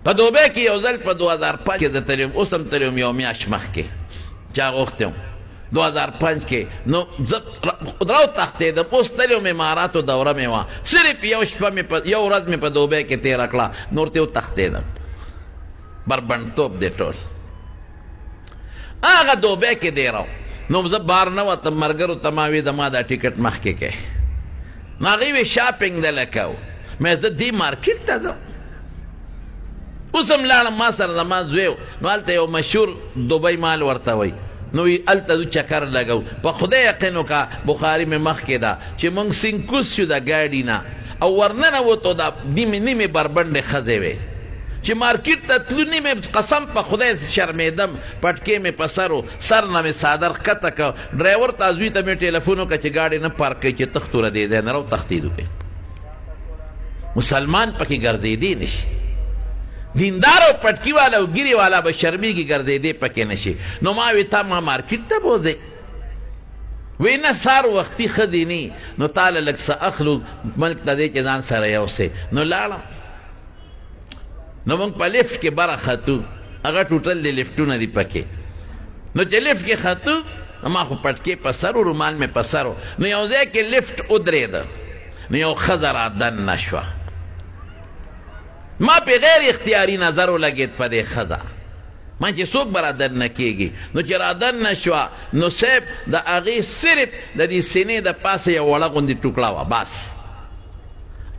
په دوبۍ کې یو ځل په 2005 کې زه تللی وم، اوس هم تللی وم یو میاشت مخکې چا غوښتی وم 2005 کې. نو زه راوتښتېدم، اوس تللی وم اماراتو دوره مې وه، صرف یو ورځ مې په دوبۍ کې تېره کړه، نور ته وتښتېدم. بربنډتوب دی ټول هغه دوبۍ کې دیره. نو زه بار نه وتم، ملګرو ته ما وې زما دا ټیکټ مخکې کې. نو هغوی وې شاپنګ دله کوو. مې زه دې مارکېټ ته ځم. اوس هم لاړم، ما سره زما زوی و، نو هلته یو مشهور دوبۍ مال ورته وایي. نو هلته زو چکر لګو. په خدای یقین وکړه، بخاري مې مخکې ده چې موږ سینکوس شو د ګاډي نه او ورننوتو دا نیمې بربنډې ښځې وې چې مارکیټ ته تلو. نیمې قسم په خدای شرمېدم، پټکې مې په سر و، سر نه مې څادر ښکته کړ. ډرایور ته زوی ته مې ټیلیفون وکړه چې ګاډي نه پارک کوي چې تښتو له دې ځای نه راوتښتېدو پې. مسلمان پکې ګرځېدی نه شي، دیندار او پټکي والا او ګیرې والا به شرمېږي، ګرځېدی پکې نه شي. نو ما وې تا ما مارکیټ ته بوځئ؟ وی نه سار وختي ښه دي نه، نو تاله لږ څه اخلو ملک ته دی چې ځان سره یوسې. نو لاړم. نو موږ په لفټ کې بره ختو، هغه ټوټل د لفټونه دي پکې. نو چې لفټ کې ختو، ما خو پټکې په سر و، رومال مې په سر و. نو یو ځای کې لفټ ودرېده، نو یو ښځه را دننه شوه. ما پې غیر اختیاري نظر ولګېد په دې ښځه، ما چې څوک به را دننه کېږي. نو چې را دننه شوه، نو صاحب د هغې صرف د دې سینې د پاسه یو وړه غوندې ټوکړه وه بس،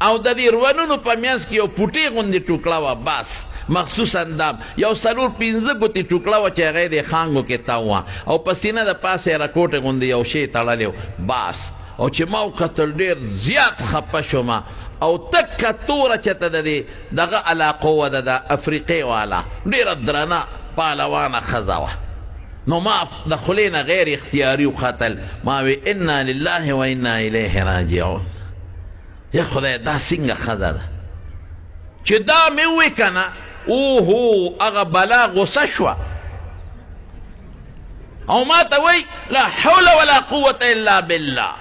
او د دې روانونو په منځ کې یو پوټې غوندې ټوکړه وه بس، مخصوص اندام یو 4-5 ګوتې ټوکړه وه چې هغه یې د خانګو کې تاو وه، او په سینه د پاسه یې رکوټې غوندې یو شی تړلی و بس. او چې ما وکتل ډېر زیات خفه شوم، او تکه توره چېرته د دې دغه علاقو وه د افریقې والا، ډېره درنه پهلوانه ښځه وه. نو ما د خولې نه غیر اختیاري وختل، ما وی انا لله و انا الیه راجعون. یا خدای دا څنګه ښځه ده چې دا مې ووی که نه، اوهو هغه بلا غصه شوه او ما ته وی لا حول ولا قوة الا بالله.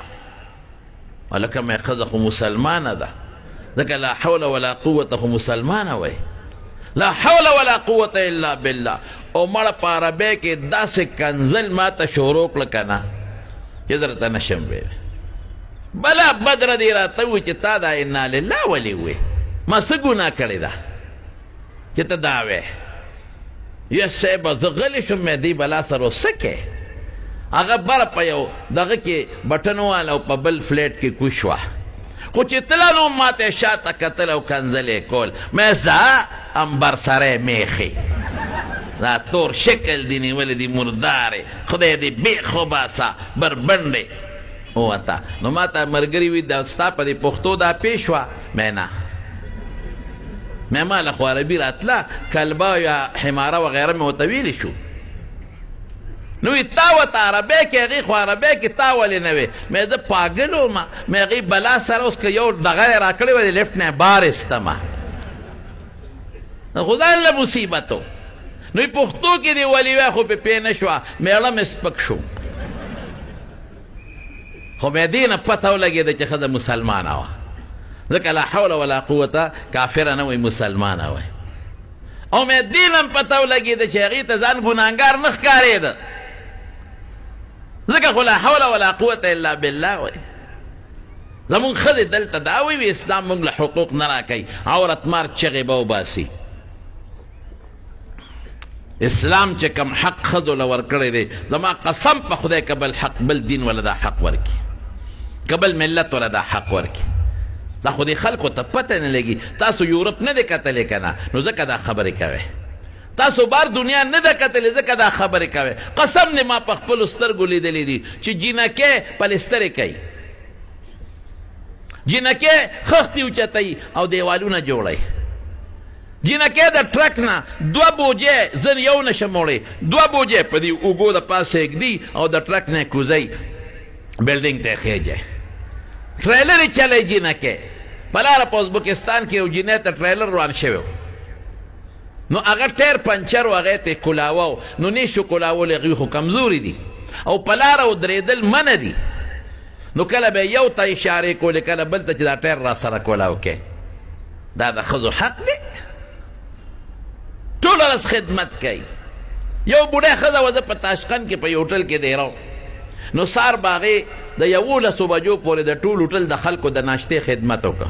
هلکه مې ښځه خو مسلمانه ده، ځکه لا حول ولا قوة خو مسلمانه وی، لا حول ولا قوة الا بالله. او مړه په عربۍ کې داسې کنزل ما ته شروع کړه که نه چې درته نشم ویلی. بلا بدره دې راته ووایي چې تا دا انا لله ولې ووې، ما څه ګناه کړې ده چې ته دا وې؟ یا صاحبه زه غلی شوم، مې دې بلا سره څه کې؟ هغه بره په یو دغه کې بټن والا او په بل فلیټ کې کوش وه، خو چې تله نو ما ته شاته کتل او کنزل یې کول. مې ځه امبر سری میخې، دا تور شکل دی نیولې دي مردارې، خدای دې بیخ وباسه بربنډې ووته. نو ما ته ملګري وي دا ستا په دې پښتو دا پیش وه؟ مې نه، مې ما له خو عربي راتله، کلبه یا حماره وغیره مې ورته ویلي شو. نو وی تا ورته عربۍ کې، هغې خو عربۍ کې تا ولې نه وې؟ مې زه پاګل وم، مې هغې بلا سره اوس که یو دغه یې را کړې وه د لفټ نه بار ایستمه، خو ځان له مصیبت و. نو پښتو کې دې ولې وی خو پې پې نه شوه، میړه مې سپک شو، خو مې دې نه پته ولګېده چې ښځه مسلمانه وه، ځکه لا حول ولا قوته کافره نه وی، مسلمانه وی. او مې دې نه هم پته ولګېده چې هغې ته ځان ګناهګار نه ښکارېده، ځکه خو لا حول ولا قوة الا بالله وی. زمونږ ښځې دلته دا وی اسلام مونږ له حقوق نه راکوي، عورت مار چغې به وباسي. اسلام چې کم حق ښځو له ورکړی دی، زما قسم په خدای که بل حق بل دین ولا دا حق ورکي، که بل ملت ولا دا حق ورکي. دا خو دې خلکو ته پته نه لګي. تاسو یورپ نه دی کتلی که نه، نو ځکه دا خبرې کوئ. تاسو بار دنیا نه ده کتلې، ځکه دا خبرې کوئ. قسم دې ما په خپلو سترګو لیدلی دي چې جینکۍ پلسترې کوي، جینکۍ خښتې اوچتوي او دیوالونه جوړوي. جینکۍ د ټرک نه 2 بوجې زر یو نشم وړی، 2 بوجې په دې اوږو د پاسه ایږدي او د ټرک نه کوزئ بلډینګ ته خېجئ. ټریلر یې چلی جینکۍ. په لاره په ازبکستان کې یو جینۍ ته ټریلر روان شوی و، نو هغه ټیر پنچر و، هغې ته یې کولاوه و، نو نه شو کولاولی، هغوی خو کمزوري دي او په لاره ودرېدل منع دي. نو کله به یو ته اشارې کولې، کله بل ته چې دا ټیر را سره کولاو کې. دا د ښځو حق دی؟ ټول ورځ خدمت کوي. یو بوډۍ ښځه وه، زه په تاشقند کې په یو هوټل کې دی راو، نو سار به هغې د 11 بجو پورې د ټول هوټل د خلکو د ناشتې خدمت وکړه.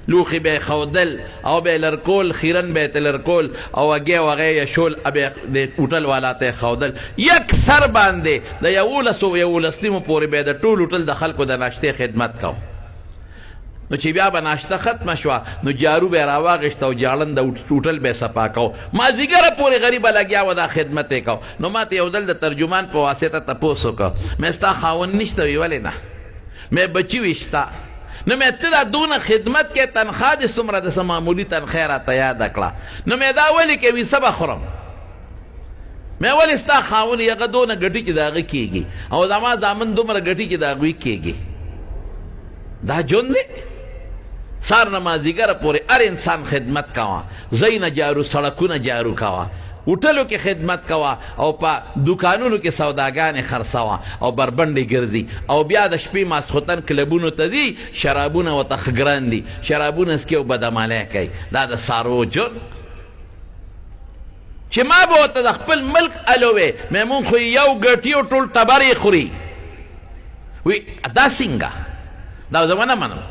لوښي به یې ښودل او به یې لرکول، خیرن به یې ته لرکول او هګۍ او هغې یې شول، به د هوټل والا ته یې ښودل. یک سر باندې د 11 پورې به یې د ټول هوټل د خلکو د ناشتې خدمت کو. نو چې بیا به ناشته ختمه شوه، نو جارو به یې راواغېسته او جاړن د هوټل به یې صفا کو. مازدیګره پورې غریبه لګیا وه، دا خدمت یې کو. نو ما ته یو ځل د ترجمان په واسطه تپوس وکړه، مې ستا خاوند نشته؟ وی ولې نه؟ مې بچي وي شته. نو مې ته دا دونه خدمت کې تنخوا دې څومره د څه معمولي تنخوا یې راته یاده کړه. نو مې دا ولې کوي؟ څه به خورم؟ مې ولې ستا خاوند یې هغه دونه ګټي چې د هغه کېږي او زما زامن دومره ګټي چې د هغوی کېږي. دا ژوند دی؟ سار نه مازدیګره پورې هر انسان خدمت کوه، ځای نه جارو، سړکونه جارو کوه، هوټلو کې خدمت کوه او په دوکانونو کې سوداګانې خرڅوه او بربنډې ګرځي او بیا د شپې ماسخوتن کلبونو ته ځي، شرابونه ورته ښه ګران دي، شرابونه څکي او بدعملۍ کوي. دا د څاروو ژوند چې ما به ورته د خپل ملک الوې مې مونږ خو یو ګټي او ټول ټبر یې خوري. وی دا څنګه؟ دا زه ونه منم.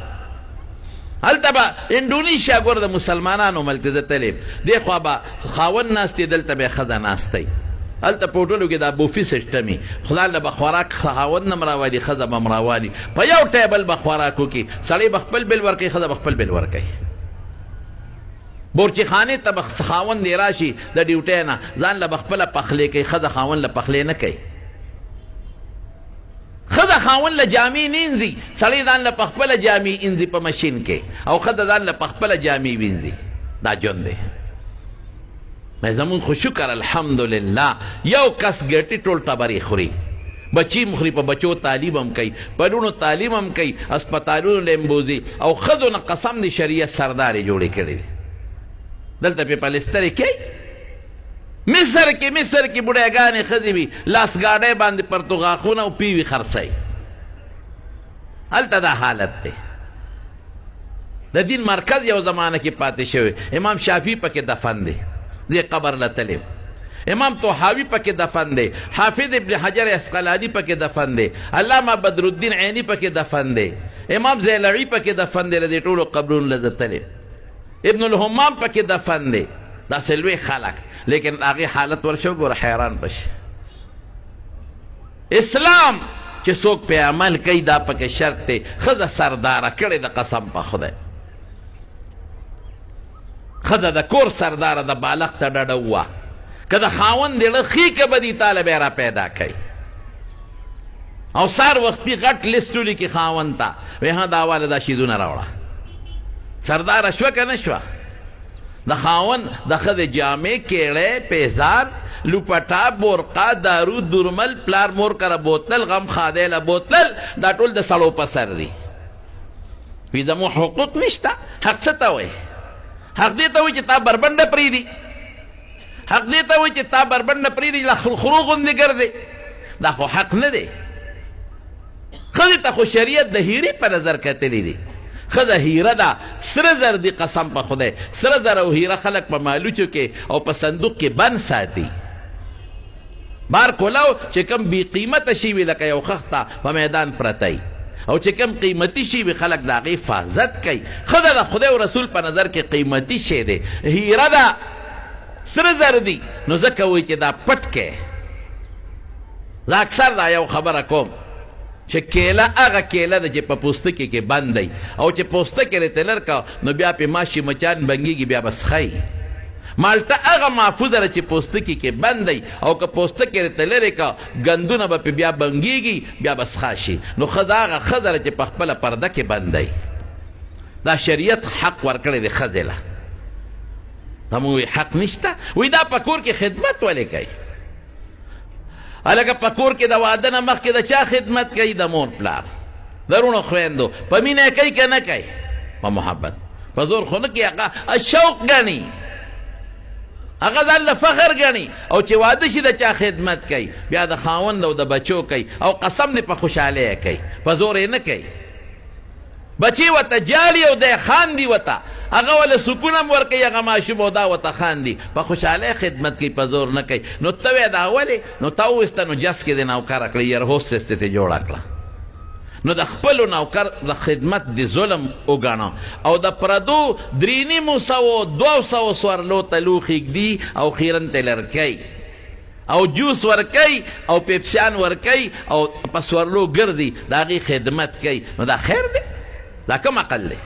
هلته به انډونیشیا ګوره د مسلمانانو ملک ته زه تللی دې خوا به خاوند ناست دی، دلته به یې ښځه ناستی. هلته په هوټلو کې دا بوفي سیسټم وي، خدای له به خوراک خاوند نه م راوالي، ښځه به م راوالي. په یو ټیبل به خوراک وکړي، سړی به خپل بل ورکوي، ښځه به خپل بل ورکوي. بورچې خانې ته به خاوند یې راشي د ډیوټۍ نه، ځان له به خپله پخلی کوي، ښځه خاوند له پخلی نه کوي. ښځه خاوند له جامې نه انځي، سړی ځان له پخپله جامې انځي په مشین کې، او ښځه ځان له پخپله جامې وینځي. دا ژوند دی. زمونږ خو شکر الحمدلله یو کس ګټي ټول ټبرې خوري، بچي م خوري، په بچو تعلیم هم کوي، په لوڼو تعلیم هم کوي، اسپتالونو له هم بوځي او ښځو نه قسم د شریعت سردارې جوړې کړې دي. دلته پې پلسترې کوي. مصر کې بوډیګانې ښځې وي، لاس ګاډۍ باندې پرتوغاښونه او پیوي خرڅوي. هلته دا حالت دی. د دین مرکز یو زمانه کې پاتې شوی. امام شافعي پکې دفن دی، دې قبر له تلیم. امام طحاوي پکې دفن دی، حافظ ابن حجر اسقلاني پکې دفن دی، علامه بدرالدین عیني پکې دفن دی، امام زیلعي پکې دفن دی. د دې ټولو قبرونو له زه تلیم. ابن الحمام پکې دفن دی. دا سلوی خلق، لیکن هغې حالت ورشو ګوره حیران بشي. اسلام چې څوک پې عمل کوي دا پکې شرط دی. ښځه سرداره کړې د قسم په خدای، ښځه د کور سرداره د بالغ ته ډډه ووه. که د خاوند زړه ښي که به دي تاله به یې را پیدا کوي. او سار وختي غټ لیست ولیکي خاوند ته، وایي ها دا واله دا شیدونه راوړه. سرداره شوه که نه شوه؟ د خاوند د ښځې جامې، کیړی، پیزار، لوپټا، بورقا، دارو، درمل، پلار مور کره بوتل، غم خادی له بوتل، دا ټول د سړو په سر دي. وي زموږ حقوق نشته. حق څه ته وایي؟ حق دې ته وایي چې تا بربنډه پرېږدي، حق دې ته وایي چې تا بربنډه پرېږدي له خرو غوندې ګرځې. دا خو حق نه دی. ښځې ته خو شریعت د هیرې په نظر کتلی دی. ښځه هیره ده، سره زر دی قسم په خدای. سره زر او هیره خلک په مالوچو کې او په صندوق کې بند ساتي. بار کولاو چې کم بی قیمته شي وي لکه یو خښته په میدان پرتی، او چې کم قیمتي شي وي خلک د هغې حفاظت کوي. ښځه د خدای او رسول په نظر کې قیمتي شی دی. هیره ده، سره زر دی، نو ځکه وایي چې دا پټ کې. زه اکثر دا یو خبره کوم چې کیله هغه کیله ده چې په پوستکي کې بند دی، او چې پوستکي رې تلر کا نو بیا پې ماشي مچان بنګېږي، بیا به څښئ. مالټه هغه محفوظه ده چې پوستکي کې بند دی، او که پوستکي رې ته لرې کا ګندونه به پې بیا بنګېږي، بیا به څښا شي. نو ښځه هغه ښځه ده چې په خپله پرده کې بند دی. دا شریعت حق ورکړی دی ښځې له. دا مو حق نشته؟ وایي دا په کور کې خدمت ولې کوي؟ هلکه په کور کې د واده نه مخکې د چا خدمت کوي؟ د مور پلار، د رونو خویندو. په مینه یې کوي که نه کوي؟ په محبت، په زور خو نه کوي. هغه شوق ګڼي، هغه ځان له فخر ګڼي. او چې واده شي د چا خدمت کوي؟ بیا د خاوند او د بچو کوي، او قسم دې په خوشحالۍ یې کوي، په زور یې نه کوي. بچی ورته جالي او دی خاندي ورته هغه ولې سکون هم ورکوي هغه ماشوم او دا ورته خاندي په خوشحالۍ خدمت کوي په زور نه کوي نو ته وایې دا ولې نو تا وویسته نو جس کې دې نوکره کړه ایر هوسټس دې ته جوړه کړه نو د خپلو نوکر د خدمت د ظلم وګڼه او د پردو 300 سوارلو ته لوښ ایږدي او خیرن ته لرکوي او جوس ورکوي او پیپسیان ورکوي او په سوارلو ګرځي د هغې خدمت کوي نو دا خیر دی دا کوم عقل دی